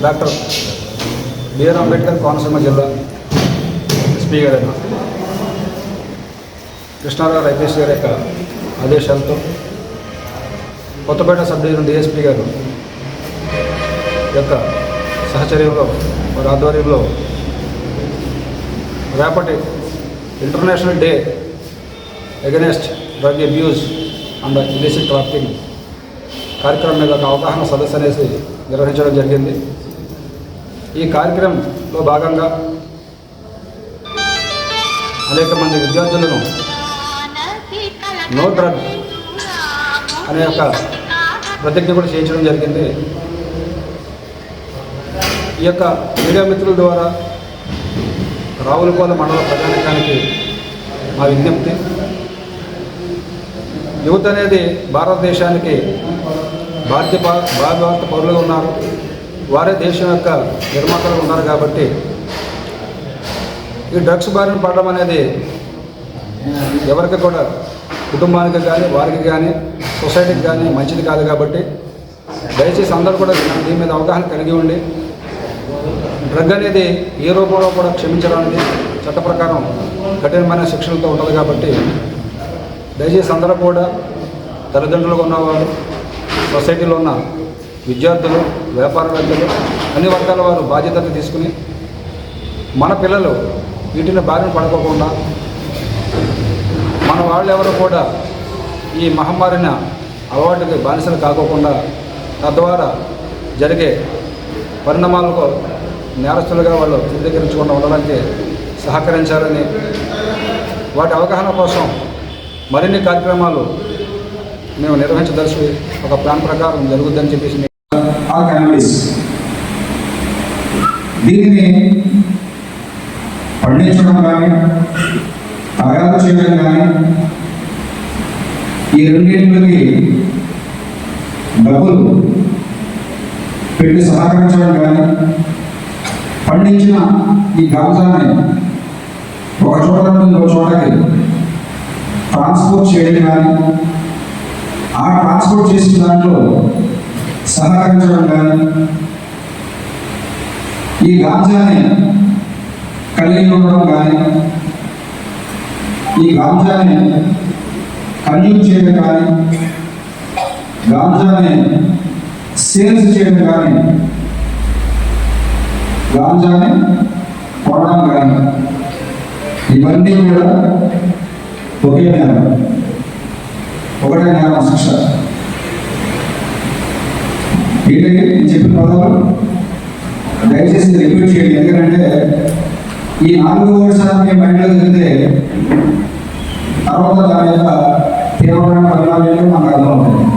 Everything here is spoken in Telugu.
డాక్టర్ బిఆర్ అంబేద్కర్ కోనసీమ జిల్లా ఎస్పీ గారైన కృష్ణారావు ఐపీఎస్ గారి యొక్క ఆదేశాలతో కొత్తపేట సబ్ డివిజన్ డిఎస్పీ గారు యొక్క సహచర్యంలో వారి ఆధ్వర్యంలో రేపటి international day against drug abuse and illicit trafficking కార్యక్రమం మీద ఒక అవగాహన సదస్సు అనేసి నిర్వహించడం జరిగింది. ఈ కార్యక్రమంలో భాగంగా అనేక మంది విద్యార్థులను నో డ్రగ్ అనే ఒక ప్రతిజ్ఞ కూడా చేయించడం జరిగింది. ఈ యొక్క మీడియా మిత్రుల ద్వారా రావులపాలెం మండల ప్రజానికానికి మా విజ్ఞప్తి, యువత అనేది భారతదేశానికి భారత పౌరులుగా ఉన్నారు, వారే దేశం యొక్క నిర్మాతలు ఉన్నారు. కాబట్టి ఈ డ్రగ్స్ బారిన పడడం అనేది ఎవరికి కూడా కుటుంబానికి కానీ వారికి కానీ సొసైటీకి కానీ మంచిది కాదు. కాబట్టి దయచేసి అందరూ కూడా దీని మీద అవగాహన కలిగి ఉండి డ్రగ్ అనేది ఏ రూపంలో కూడా క్షమించడానికి చట్ట ప్రకారం కఠినమైన శిక్షలతో ఉంటుంది. కాబట్టి దయచేసి అందరూ కూడా తల్లిదండ్రులుగా ఉన్నవారు, సొసైటీలో ఉన్న విద్యార్థులు, వ్యాపారవేత్తలు, అన్ని వర్గాల వారు బాధ్యతలు తీసుకుని మన పిల్లలు వీటిని బారిన పడుకోకుండా మన వాళ్ళు ఎవరు కూడా ఈ మహమ్మారిన అలవాటుకి బానిసలు కాకోకుండా తద్వారా జరిగే పరిణామాలకు నేరస్తులుగా వాళ్ళు చిత్రీకరించకుండా ఉండడానికి సహకరించాలని, వాటి అవగాహన కోసం మరిన్ని కార్యక్రమాలు మేము నిర్వహించదలిసి ఒక ప్లాన్ ప్రకారం జరుగుతుందని చెప్పేసి దీనిని పండించడం కానీ ఆయాలు చేయడం కానీ ఈ రెండింటికి డబ్బులు పెట్టి సహకరించడం కానీ పండించిన ఈ గాంజాని ఒక చోట నుండి ఇంకో చోటకి ట్రాన్స్పోర్ట్ చేయడం కానీ ఆ ట్రాన్స్పోర్ట్ చేసిన దాంట్లో సహకరించడం కానీ ఈ గాంజాని కలిగి ఉండడం కానీ ఈ గాంజాని కన్జ్యూమ్ చేయడం కానీ గాంజాని సేల్స్ చేయడం కానీ గాంజాని కొనడం కానీ ఇవన్నీ కూడా ఒకే నేరం, ఒకటే నేరం శిక్ష. ఏంటంటే నేను చెప్పిన పదాలు దయచేసి రిపీట్ చేయండి. ఎందుకంటే ఈ 4 వర్డ్స్ మీ మైండ్లో జరిగితే తర్వాత దాని యొక్క తీవ్రమైన పరిణామాలు మనకు అర్థమవుతాయి.